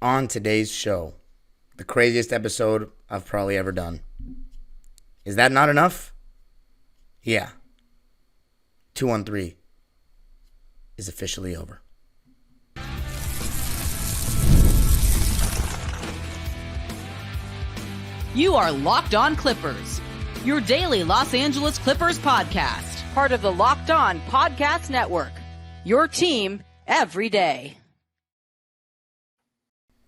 On today's show, the craziest episode I've probably ever done. Is that not enough? Yeah. 213 is officially over. You are Locked On Clippers, your daily Los Angeles Clippers podcast, part of the Locked On Podcast Network, your team every day.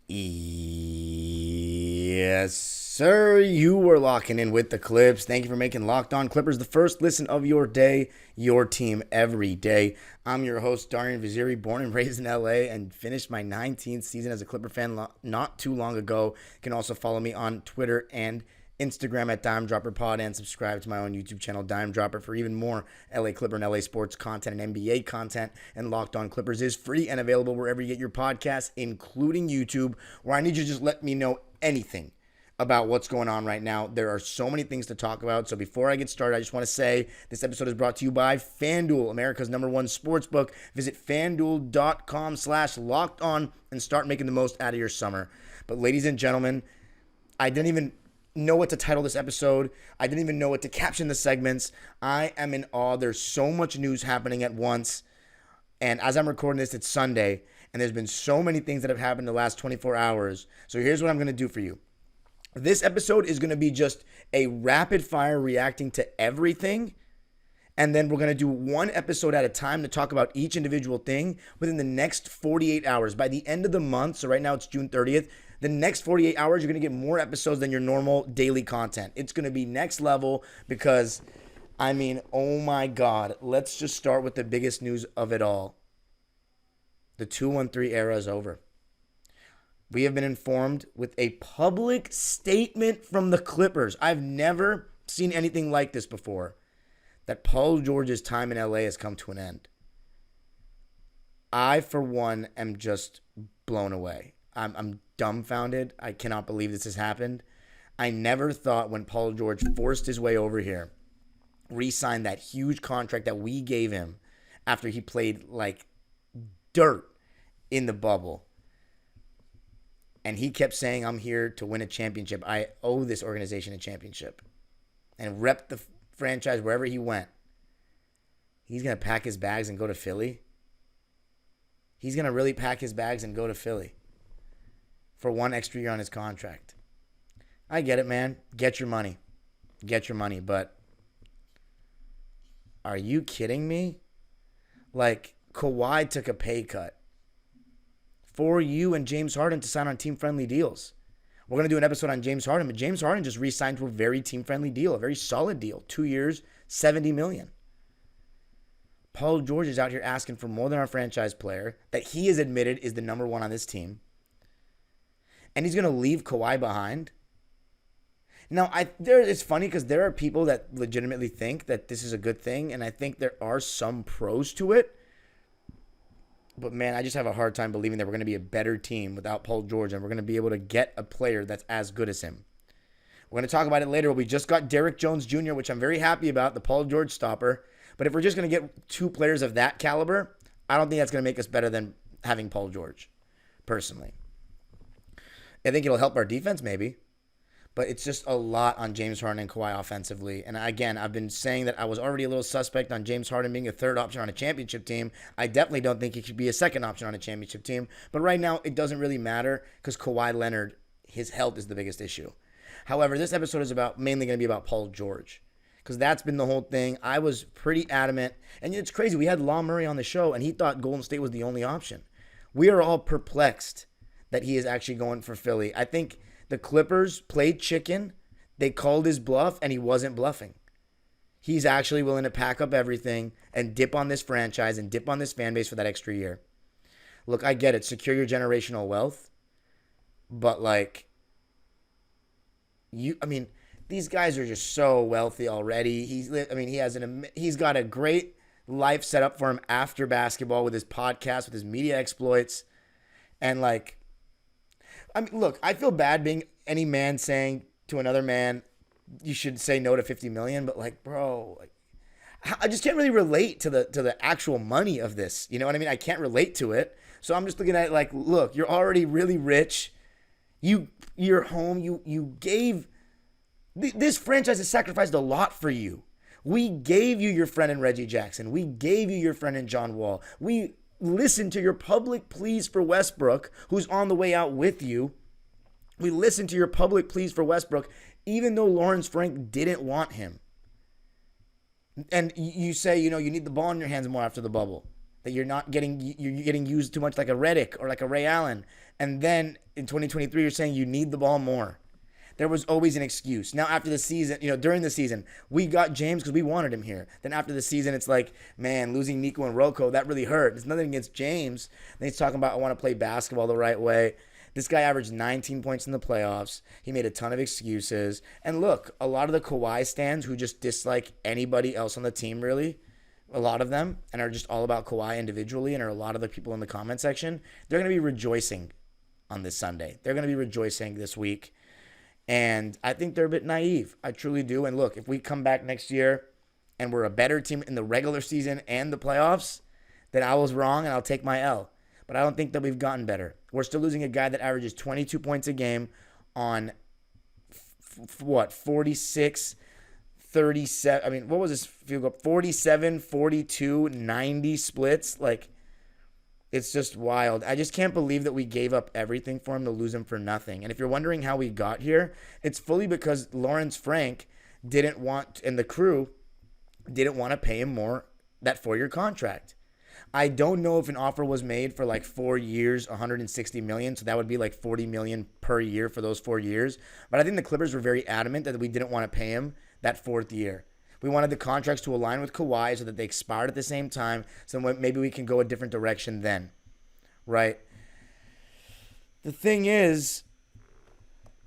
Yes, sir. You were locking in with the Clips. Thank you for making Locked On Clippers the first listen of your day, your team every day. I'm your host, Darian Vaziri, born and raised in LA and finished my 19th season as a Clipper fan not too long ago. You can also follow me on Twitter and Instagram at Dime Dropper Pod and subscribe to my own YouTube channel, Dime Dropper, for even more LA Clipper and LA sports content and NBA content. And Locked On Clippers is free and available wherever you get your podcasts, including YouTube, where I need you to just let me know anything about what's going on right now. There are so many things to talk about. So before I get started, I just want to say this episode is brought to you by FanDuel, America's #1 sportsbook. Visit FanDuel.com/lockedon and start making the most out of your summer. But ladies and gentlemen, I didn't even know what to title this episode. I didn't even know what to caption the segments. I am in awe. There's so much news happening at once. And as I'm recording this, it's Sunday. And there's been so many things that have happened in the last 24 hours. So here's what I'm going to do for you. This episode is going to be just a rapid fire reacting to everything. And then we're going to do one episode at a time to talk about each individual thing within the next 48 hours. By the end of the month, so right now it's June 30th, the next 48 hours, you're going to get more episodes than your normal daily content. It's going to be next level because, oh my God. Let's just start with the biggest news of it all. The 213 era is over. We have been informed with a public statement from the Clippers. I've never seen anything like this before. That Paul George's time in LA has come to an end. I, for one, am just blown away. I'm dumbfounded. I cannot believe this has happened. I never thought when Paul George forced his way over here, re-signed that huge contract that we gave him after he played like dirt in the bubble. And he kept saying, I'm here to win a championship. I owe this organization a championship. And rep the franchise wherever he went. He's going to pack his bags and go to Philly. He's going to really pack his bags and go to Philly for one extra year on his contract. I get it, man. Get your money. Get your money. But are you kidding me? Like, Kawhi took a pay cut for you and James Harden to sign on team-friendly deals. We're going to do an episode on James Harden, but James Harden just re-signed to a very team-friendly deal, a very solid deal. 2 years, $70 million. Paul George is out here asking for more than our franchise player that he has admitted is the #1 on this team. And he's going to leave Kawhi behind. Now, it's funny because there are people that legitimately think that this is a good thing, and I think there are some pros to it. But, man, I just have a hard time believing that we're going to be a better team without Paul George, and we're going to be able to get a player that's as good as him. We're going to talk about it later. We just got Derrick Jones Jr., which I'm very happy about, the Paul George stopper. But if we're just going to get two players of that caliber, I don't think that's going to make us better than having Paul George, personally. I think it'll help our defense, maybe. But it's just a lot on James Harden and Kawhi offensively. And again, I've been saying that I was already a little suspect on James Harden being a third option on a championship team. I definitely don't think he should be a second option on a championship team. But right now, it doesn't really matter because Kawhi Leonard, his health is the biggest issue. However, this episode is mainly going to be about Paul George because that's been the whole thing. I was pretty adamant. And it's crazy. We had Law Murray on the show, and he thought Golden State was the only option. We are all perplexed that he is actually going for Philly. I think the Clippers played chicken. They called his bluff, and he wasn't bluffing. He's actually willing to pack up everything and dip on this franchise and dip on this fan base for that extra year. Look, I get it. Secure your generational wealth. But, these guys are just so wealthy already. He's got a great life set up for him after basketball with his podcast, with his media exploits. And, look, I feel bad being any man saying to another man, you should say no to $50 million, but bro, I just can't really relate to the actual money of this. You know what I mean? I can't relate to it. So I'm just looking at it like, look, you're already really rich. You're home. You gave this franchise has sacrificed a lot for you. We gave you your friend in Reggie Jackson. We gave you your friend in John Wall. We listened to your public pleas for Westbrook, who's on the way out with you. We listened to your public pleas for Westbrook, even though Lawrence Frank didn't want him. And you say, you need the ball in your hands more after the bubble. That you're getting used too much like a Redick or like a Ray Allen. And then in 2023, you're saying you need the ball more. There was always an excuse. Now after the season, during the season, we got James because we wanted him here. Then after the season, it's like, man, losing Nico and Rocco, that really hurt. It's nothing against James. Then he's talking about, I want to play basketball the right way. This guy averaged 19 points in the playoffs. He made a ton of excuses. And look, a lot of the Kawhi stans who just dislike anybody else on the team, really, a lot of them, and are just all about Kawhi individually, and are a lot of the people in the comment section, they're going to be rejoicing on this Sunday. They're going to be rejoicing this week. And I think they're a bit naive. I truly do. And look, if we come back next year and we're a better team in the regular season and the playoffs, then I was wrong and I'll take my L. But I don't think that we've gotten better. We're still losing a guy that averages 22 points a game on, 46, 37. I mean, what was his field goal? 47, 42, 90 splits. Like, it's just wild. I just can't believe that we gave up everything for him to lose him for nothing. And if you're wondering how we got here, it's fully because Lawrence Frank didn't want, and the crew didn't want to pay him more, that 4-year contract. I don't know if an offer was made for like 4 years, $160 million. So that would be like $40 million per year for those 4 years. But I think the Clippers were very adamant that we didn't want to pay him that 4th year. We wanted the contracts to align with Kawhi so that they expired at the same time. So maybe we can go a different direction then. Right? The thing is,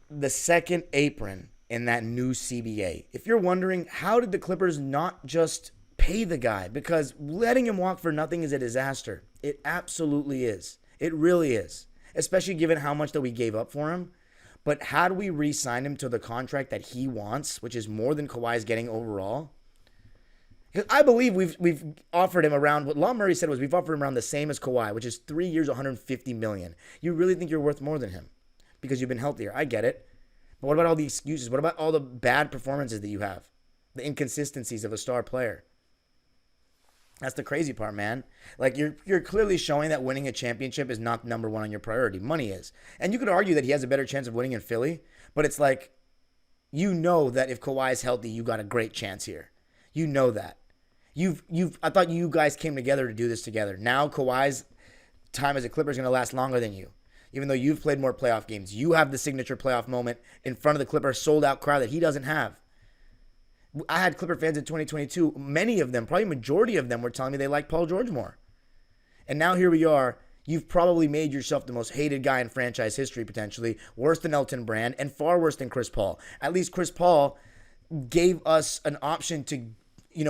the second apron in that new CBA. If you're wondering, how did the Clippers not just pay the guy? Because letting him walk for nothing is a disaster. It absolutely is. It really is. Especially given how much that we gave up for him. But had we re-signed him to the contract that he wants, which is more than Kawhi's getting overall, because I believe we've offered him around, what Law Murray said was we've offered him around the same as Kawhi, which is 3 years, $150 million. You really think you're worth more than him because you've been healthier. I get it. But what about all the excuses? What about all the bad performances that you have? The inconsistencies of a star player? That's the crazy part, man. Like, you're clearly showing that winning a championship is not number one on your priority. Money is. And you could argue that he has a better chance of winning in Philly, but it's like, you know that if Kawhi is healthy, you got a great chance here. You know that. I thought you guys came together to do this together. Now Kawhi's time as a Clipper is going to last longer than you. Even though you've played more playoff games. You have the signature playoff moment in front of the Clippers sold-out crowd that he doesn't have. I had Clipper fans in 2022. Many of them, probably majority of them, were telling me they like Paul George more. And now here we are. You've probably made yourself the most hated guy in franchise history, potentially. Worse than Elton Brand and far worse than Chris Paul. At least Chris Paul gave us an option to,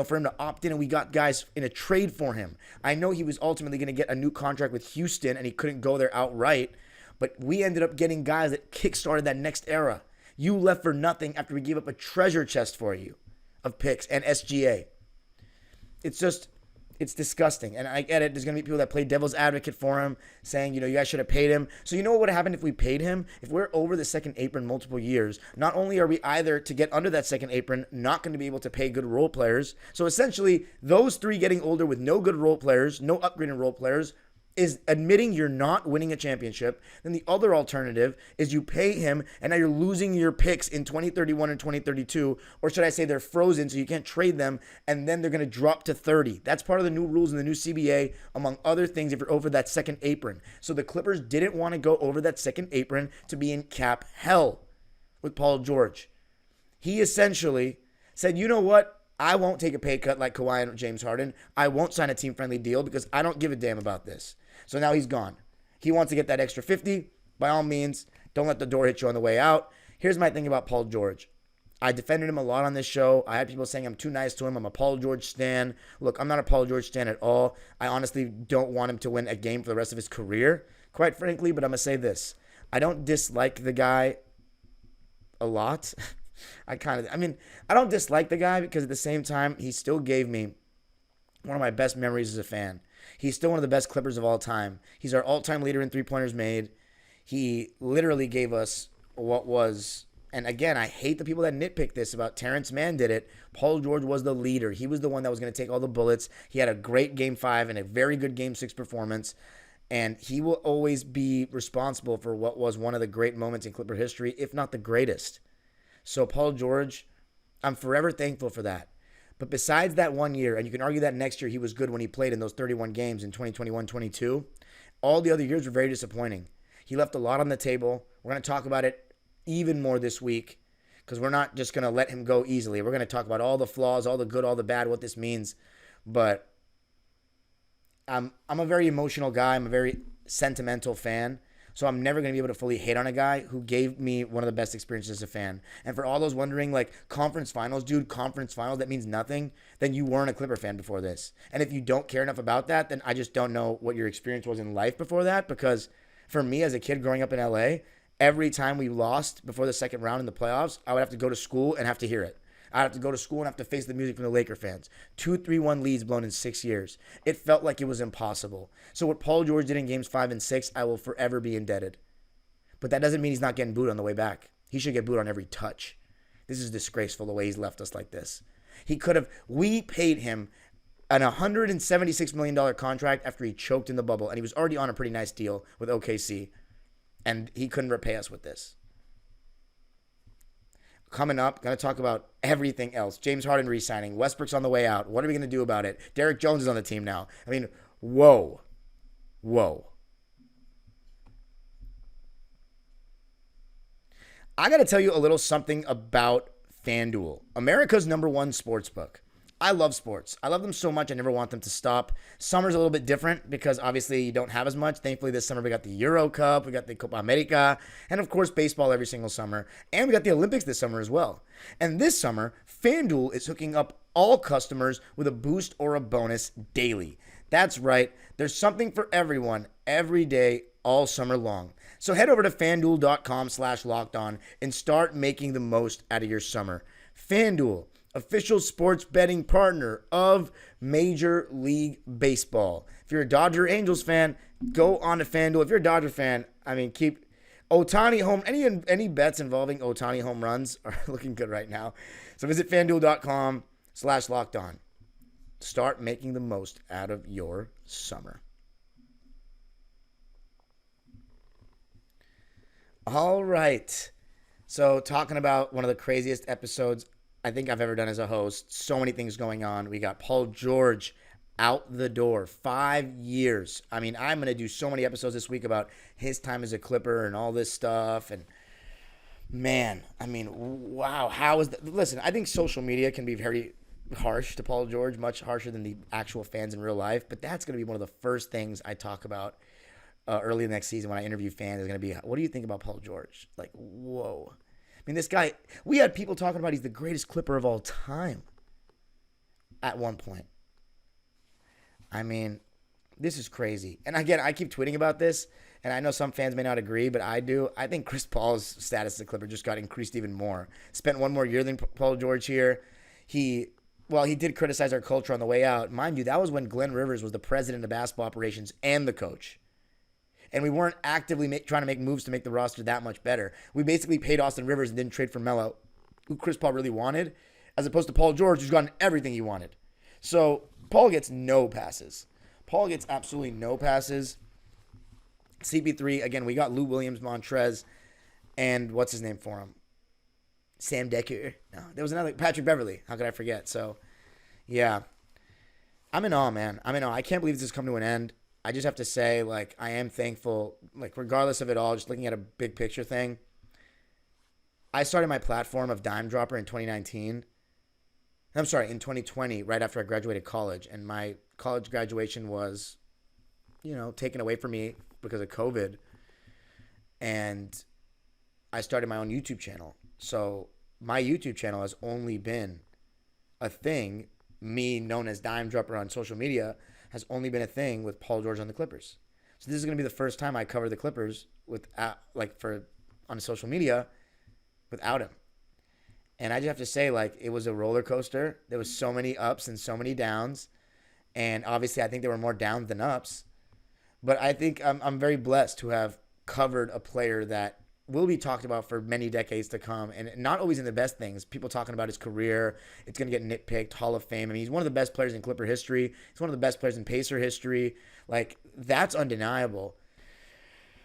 for him to opt in, and we got guys in a trade for him. I know he was ultimately going to get a new contract with Houston, and he couldn't go there outright. But we ended up getting guys that kickstarted that next era. You left for nothing after we gave up a treasure chest for you of picks and SGA. It's disgusting. And I get it. There's going to be people that play devil's advocate for him, saying, you guys should have paid him. So you know what would have happened if we paid him? If we're over the second apron multiple years, not only are we either to get under that second apron, not going to be able to pay good role players. So essentially, those three getting older with no good role players, no upgrading role players, is admitting you're not winning a championship. Then the other alternative is you pay him, and now you're losing your picks in 2031 and 2032, or should I say they're frozen so you can't trade them, and then they're going to drop to 30. That's part of the new rules in the new CBA, among other things, if you're over that second apron. So the Clippers didn't want to go over that second apron to be in cap hell with Paul George. He essentially said, you know what? I won't take a pay cut like Kawhi and James Harden. I won't sign a team-friendly deal because I don't give a damn about this. So now he's gone. He wants to get that extra 50. By all means, don't let the door hit you on the way out. Here's my thing about Paul George. I defended him a lot on this show. I had people saying I'm too nice to him. I'm a Paul George stan. Look, I'm not a Paul George stan at all. I honestly don't want him to win a game for the rest of his career, quite frankly, but I'm going to say this. I don't dislike the guy a lot. I don't dislike the guy because at the same time, he still gave me one of my best memories as a fan. He's still one of the best Clippers of all time. He's our all-time leader in three-pointers made. He literally gave us what was, and again, I hate the people that nitpick this about Terrence Mann did it. Paul George was the leader. He was the one that was going to take all the bullets. He had a great Game 5 and a very good Game 6 performance. And he will always be responsible for what was one of the great moments in Clipper history, if not the greatest. So Paul George, I'm forever thankful for that. But besides that 1 year, and you can argue that next year he was good when he played in those 31 games in 2021-22, all the other years were very disappointing. He left a lot on the table. We're going to talk about it even more this week because we're not just going to let him go easily. We're going to talk about all the flaws, all the good, all the bad, what this means. But I'm a very emotional guy. I'm a very sentimental fan. So I'm never going to be able to fully hate on a guy who gave me one of the best experiences as a fan. And for all those wondering, like, conference finals, dude, conference finals, that means nothing, then you weren't a Clipper fan before this. And if you don't care enough about that, then I just don't know what your experience was in life before that. Because for me as a kid growing up in LA, every time we lost before the second round in the playoffs, I would have to go to school and have to hear it. I'd have to go to school and have to face the music from the Laker fans. 2-3-1 leads blown in 6 years. It felt like it was impossible. So what Paul George did in games 5 and 6, I will forever be indebted. But that doesn't mean he's not getting booed on the way back. He should get booed on every touch. This is disgraceful the way he's left us like this. We paid him an $176 million contract after he choked in the bubble, and he was already on a pretty nice deal with OKC, and he couldn't repay us with this. Coming up, going to talk about everything else. James Harden re-signing. Westbrook's on the way out. What are we going to do about it? Derrick Jones is on the team now. I mean, whoa. I got to tell you a little something about FanDuel, America's #1 sportsbook. I love sports. I love them so much, I never want them to stop. Summer's a little bit different because obviously you don't have as much. Thankfully, this summer we got the Euro Cup, we got the Copa America, and of course baseball every single summer. And we got the Olympics this summer as well. And this summer, FanDuel is hooking up all customers with a boost or a bonus daily. That's right. There's something for everyone every day, all summer long. So head over to FanDuel.com/lockedon and start making the most out of your summer. FanDuel, official sports betting partner of Major League Baseball. If you're a Dodger Angels fan, go on to FanDuel. If you're a Dodger fan, I mean, keep Ohtani home. Any bets involving Ohtani home runs are looking good right now. So visit FanDuel.com/lockedon. Start making the most out of your summer. All right. So talking about one of the craziest episodes I think I've ever done as a host. So many things going on. We got Paul George out the door. 5 years. I mean, I'm going to do so many episodes this week about his time as a Clipper and all this stuff. And man, I mean, wow. How is that? Listen, I think social media can be very harsh to Paul George, much harsher than the actual fans in real life. But that's going to be one of the first things I talk about early next season when I interview fans. Is going to be, what do you think about Paul George? Like, whoa. I mean, this guy, we had people talking about he's the greatest Clipper of all time at one point. I mean, this is crazy. And again, I keep tweeting about this, and I know some fans may not agree, but I do. I think Chris Paul's status as a Clipper just got increased even more. Spent one more year than Paul George here. He did criticize our culture on the way out. Mind you, that was when Glenn Rivers was the president of basketball operations and the coach. And we weren't actively trying to make moves to make the roster that much better. We basically paid Austin Rivers and didn't trade for Melo, who Chris Paul really wanted, as opposed to Paul George, who's gotten everything he wanted. So Paul gets no passes. Paul gets absolutely no passes. CP3, again, we got Lou Williams-Montrez, and what's his name for him? Sam Decker. No, there was another, Patrick Beverley. How could I forget? So, yeah. I'm in awe, man. I'm in awe. I can't believe this has come to an end. I just have to say, like, I am thankful, like, regardless of it all, just looking at a big picture thing. I started my platform of Dime Dropper in 2019. I'm sorry, in 2020, right after I graduated college. And my college graduation was, taken away from me because of COVID. And I started my own YouTube channel. So my YouTube channel has only been a thing, me known as Dime Dropper on social media, has only been a thing with Paul George on the Clippers. So this is going to be the first time I cover the Clippers on social media without him. And I just have to say, like, it was a roller coaster. There was so many ups and so many downs. And obviously, I think there were more downs than ups. But I think I'm very blessed to have covered a player that will be talked about for many decades to come, and not always in the best things. People talking about his career, it's going to get nitpicked, Hall of Fame. I mean, he's one of the best players in Clipper history. He's one of the best players in Pacer history. Like, that's undeniable.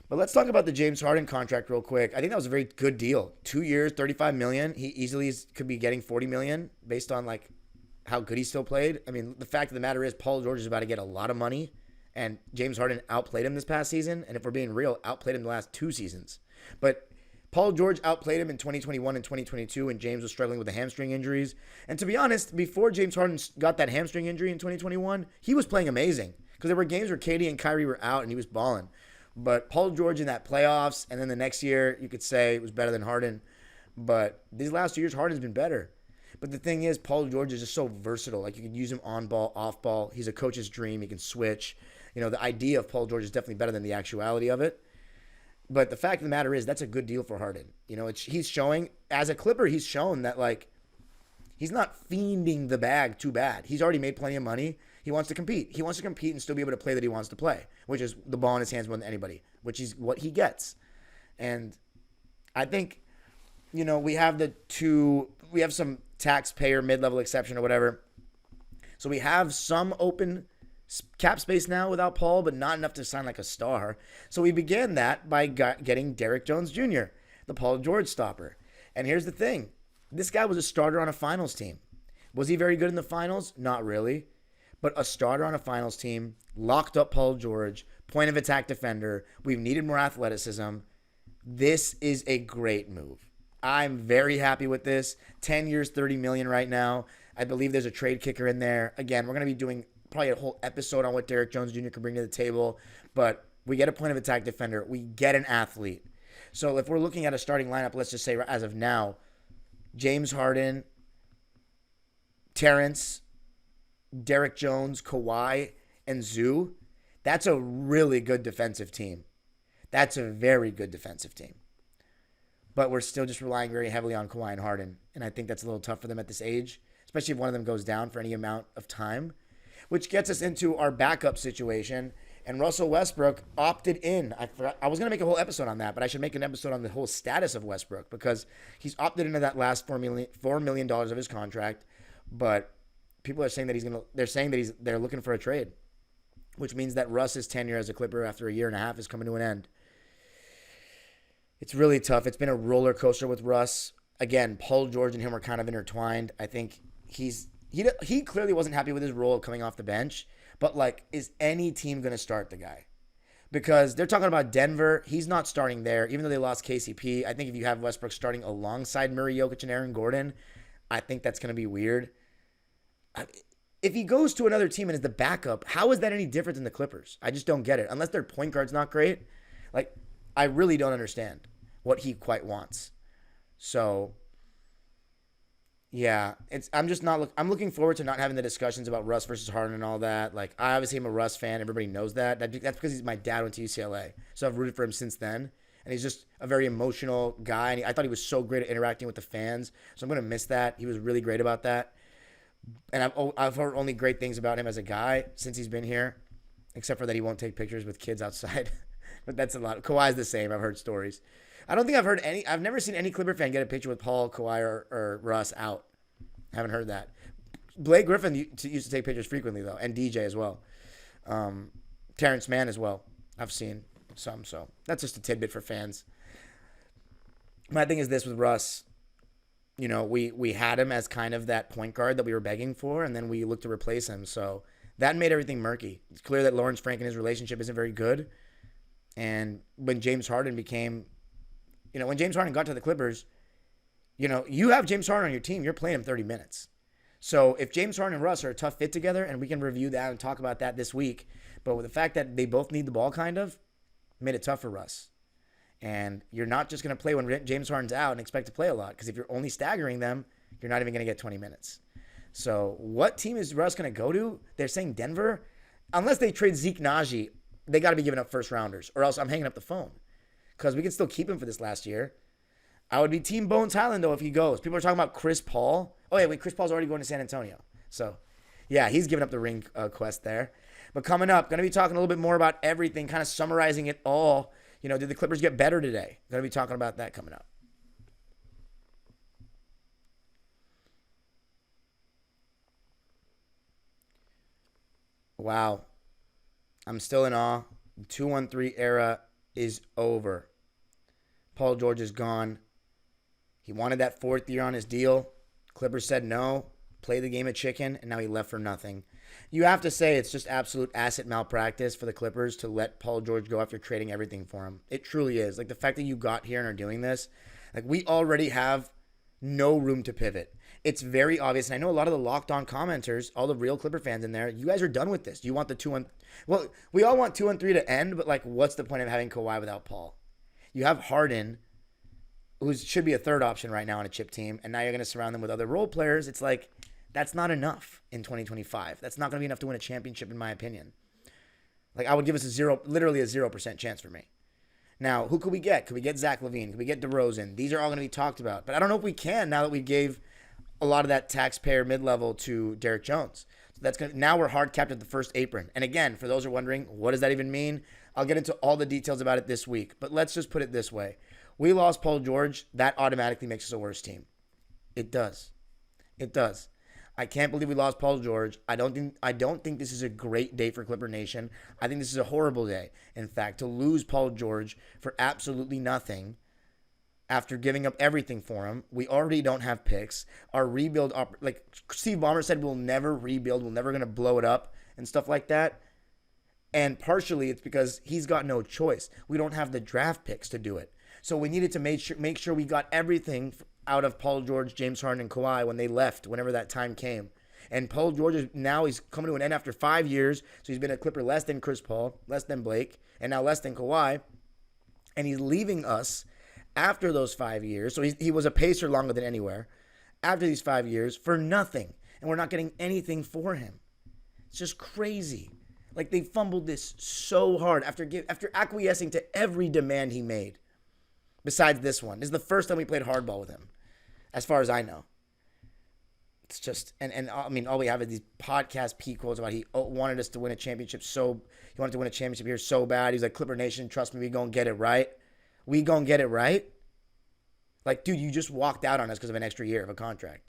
But let's talk about the James Harden contract real quick. I think that was a very good deal. 2 years, $35 million. He easily could be getting $40 million based on, like, how good he still played. I mean, the fact of the matter is Paul George is about to get a lot of money, and James Harden outplayed him this past season, and if we're being real, outplayed him the last 2 seasons. But Paul George outplayed him in 2021 and 2022, and James was struggling with the hamstring injuries. And to be honest, before James Harden got that hamstring injury in 2021, he was playing amazing because there were games where KD and Kyrie were out, and he was balling. But Paul George in that playoffs, and then the next year, you could say it was better than Harden. But these last 2 years, Harden's been better. But the thing is, Paul George is just so versatile. Like, you can use him on ball, off ball. He's a coach's dream. He can switch. You know, the idea of Paul George is definitely better than the actuality of it. But the fact of the matter is, that's a good deal for Harden. You know, he's showing, as a Clipper, he's shown that, like, he's not fiending the bag too bad. He's already made plenty of money. He wants to compete. He wants to compete and still be able to play that he wants to play, which is the ball in his hands more than anybody, which is what he gets. And I think, you know, we have some taxpayer mid-level exception or whatever. So we have some open cap space now without Paul, but not enough to sign like a star. So we began that by getting Derrick Jones Jr., the Paul George stopper. And here's the thing. This guy was a starter on a finals team. Was he very good in the finals? Not really. But a starter on a finals team, locked up Paul George, point of attack defender. We've needed more athleticism. This is a great move. I'm very happy with this. 10 years, $30 million right now. I believe there's a trade kicker in there. Again, we're going to be doing probably a whole episode on what Derrick Jones Jr. can bring to the table. But we get a point of attack defender. We get an athlete. So if we're looking at a starting lineup, let's just say as of now, James Harden, Terrence, Derrick Jones, Kawhi, and Zoo, that's a really good defensive team. That's a very good defensive team. But we're still just relying very heavily on Kawhi and Harden. And I think that's a little tough for them at this age, especially if one of them goes down for any amount of time, which gets us into our backup situation. And Russell Westbrook opted in. I was going to make a whole episode on that, but I should make an episode on the whole status of Westbrook because he's opted into that last $4 million of his contract. But people are saying that they're looking for a trade, which means that Russ's tenure as a Clipper after a year and a half is coming to an end. It's really tough. It's been a roller coaster with Russ. Again, Paul George and him are kind of intertwined. I think he clearly wasn't happy with his role coming off the bench, but like, is any team going to start the guy? Because they're talking about Denver. He's not starting there, even though they lost KCP. I think if you have Westbrook starting alongside Murray, Jokic, and Aaron Gordon, I think that's going to be weird. If he goes to another team and is the backup, how is that any different than the Clippers? I just don't get it. Unless their point guard's not great. Like, I really don't understand what he quite wants. So, yeah, I'm looking forward to not having the discussions about Russ versus Harden and all that. Like, I obviously am a Russ fan. Everybody knows that. That's because my dad went to UCLA. So I've rooted for him since then. And he's just a very emotional guy. And I thought he was so great at interacting with the fans. So I'm going to miss that. He was really great about that. And I've heard only great things about him as a guy since he's been here, except for that he won't take pictures with kids outside. But that's a lot. Kawhi's the same. I've heard stories. I've never seen any Clipper fan get a picture with Paul, Kawhi, or Russ out. I haven't heard that. Blake Griffin used to take pictures frequently, though, and DJ as well. Terrence Mann as well. I've seen some, so that's just a tidbit for fans. My thing is this with Russ. You know, we had him as kind of that point guard that we were begging for, and then we looked to replace him. So that made everything murky. It's clear that Lawrence Frank and his relationship isn't very good. And when James Harden got to the Clippers, you know, you have James Harden on your team, you're playing him 30 minutes. So if James Harden and Russ are a tough fit together, and we can review that and talk about that this week, but with the fact that they both need the ball kind of, made it tough for Russ. And you're not just going to play when James Harden's out and expect to play a lot, because if you're only staggering them, you're not even going to get 20 minutes. So what team is Russ going to go to? They're saying Denver. Unless they trade Zeke Naji, they got to be giving up first rounders, or else I'm hanging up the phone, because we can still keep him for this last year. I would be Team Bones Highland, though, if he goes. People are talking about Chris Paul. Oh, yeah, wait, Chris Paul's already going to San Antonio. So Yeah, he's giving up the ring quest there. But coming up, going to be talking a little bit more about everything, kind of summarizing it all. Did the Clippers get better today? Going to be talking about that coming up. Wow. I'm still in awe. The 2-1-3 era is over. Paul George is gone. He wanted that 4th year on his deal. Clippers said no, play the game of chicken, and now he left for nothing. You have to say it's just absolute asset malpractice for the Clippers to let Paul George go after trading everything for him. It truly is. Like, the fact that you got here and are doing this, like, we already have no room to pivot. It's very obvious, and I know a lot of the locked on commenters, all the real Clipper fans in there, you guys are done with this. You want the 2-1. Well, we all want 2-3 to end, but like, what's the point of having Kawhi without Paul? You have Harden, who should be a third option right now on a chip team, and now you're going to surround them with other role players. It's like, that's not enough in 2025. That's not going to be enough to win a championship, in my opinion. Like, I would give us literally a 0% chance for me. Now, who could we get? Could we get Zach LaVine? Could we get DeRozan? These are all going to be talked about. But I don't know if we can now that we gave a lot of that taxpayer mid-level to Derek Jones. So now we're hard capped at the first apron. And again, for those who are wondering, what does that even mean? I'll get into all the details about it this week. But let's just put it this way. We lost Paul George. That automatically makes us a worse team. It does. It does. I can't believe we lost Paul George. I don't think this is a great day for Clipper Nation. I think this is a horrible day. In fact, to lose Paul George for absolutely nothing after giving up everything for him. We already don't have picks. Our rebuild, like Steve Ballmer said, we'll never rebuild. We're never going to blow it up and stuff like that. And partially it's because he's got no choice. We don't have the draft picks to do it. So we needed to make sure we got everything out of Paul George, James Harden, and Kawhi when they left, whenever that time came. And Paul George he's coming to an end after 5 years. So he's been a Clipper less than Chris Paul, less than Blake, and now less than Kawhi. And he's leaving us after those 5 years. So he was a Pacer longer than anywhere. After these 5 years for nothing. And we're not getting anything for him. It's just crazy. Like, they fumbled this so hard after acquiescing to every demand he made. Besides this one. This is the first time we played hardball with him, as far as I know. It's just, and I mean, all we have is these podcast P quotes about he wanted us to win a championship he wanted to win a championship here so bad. He's like, Clipper Nation, trust me, we gonna get it right. We gonna get it right? Like, dude, you just walked out on us because of an extra year of a contract.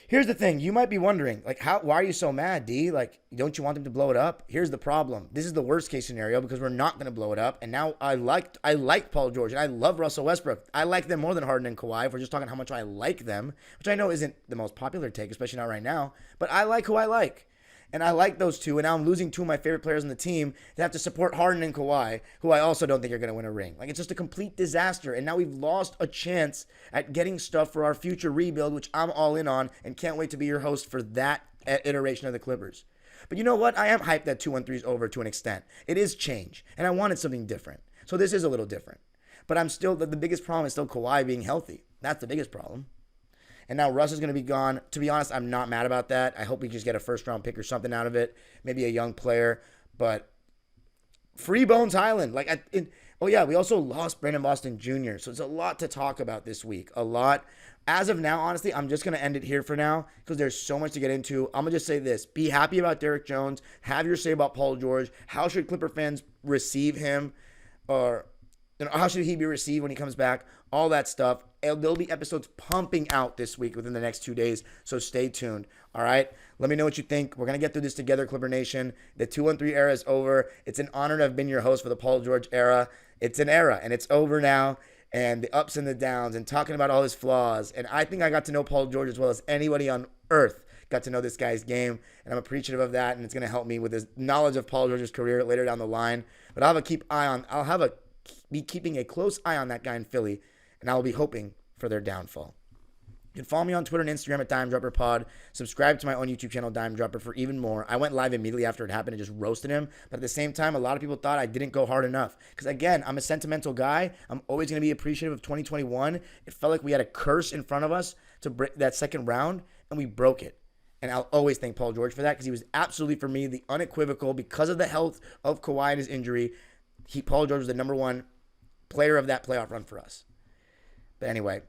Here's the thing. You might be wondering, like, why are you so mad, D? Like, don't you want them to blow it up? Here's the problem. This is the worst case scenario because we're not going to blow it up. And now I like Paul George and I love Russell Westbrook. I like them more than Harden and Kawhi. If we're just talking how much I like them, which I know isn't the most popular take, especially not right now, but I like who I like. And I like those two, and now I'm losing two of my favorite players on the team to have to support Harden and Kawhi, who I also don't think are going to win a ring. Like, it's just a complete disaster, and now we've lost a chance at getting stuff for our future rebuild, which I'm all in on, and can't wait to be your host for that iteration of the Clippers. But you know what? I am hyped that 2-1-3 is over to an extent. It is change, and I wanted something different. So this is a little different. But I'm still, the biggest problem is still Kawhi being healthy. That's the biggest problem. And now Russ is going to be gone. To be honest, I'm not mad about that. I hope we just get a first-round pick or something out of it. Maybe a young player. But free Bones Highland. We also lost Brandon Boston Jr. So it's a lot to talk about this week. A lot. As of now, honestly, I'm just going to end it here for now because there's so much to get into. I'm going to just say this. Be happy about Derek Jones. Have your say about Paul George. How should Clipper fans receive him? Or how should he be received when he comes back? All that stuff. There'll be episodes pumping out this week within the next 2 days, so stay tuned. All right? Let me know what you think. We're going to get through this together, Clipper Nation. The 2-1-3 era is over. It's an honor to have been your host for the Paul George era. It's an era, and it's over now, and the ups and the downs, and talking about all his flaws. And I think I got to know Paul George as well as anybody on earth got to know this guy's game, and I'm appreciative of that, and it's going to help me with his knowledge of Paul George's career later down the line. But I'll be keeping a close eye on that guy in Philly, and I'll be hoping for their downfall. You can follow me on Twitter and Instagram at DimeDropperPod. Subscribe to my own YouTube channel, Dime Dropper, for even more. I went live immediately after it happened and just roasted him. But at the same time, a lot of people thought I didn't go hard enough. Because again, I'm a sentimental guy. I'm always going to be appreciative of 2021. It felt like we had a curse in front of us to break that second round, and we broke it. And I'll always thank Paul George for that because he was absolutely, for me, the unequivocal, because of the health of Kawhi and his injury, Paul George was the number one player of that playoff run for us. But anyway,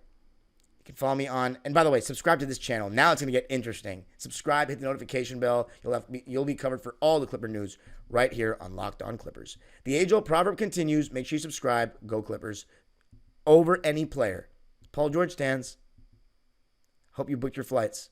You can follow me on, and by the way, subscribe to this channel. Now it's going to get interesting. Subscribe, hit the notification bell. You'll be covered for all the Clipper news right here on Locked On Clippers. The age-old proverb continues. Make sure you subscribe. Go Clippers. Over any player. Paul George stands. Hope you booked your flights.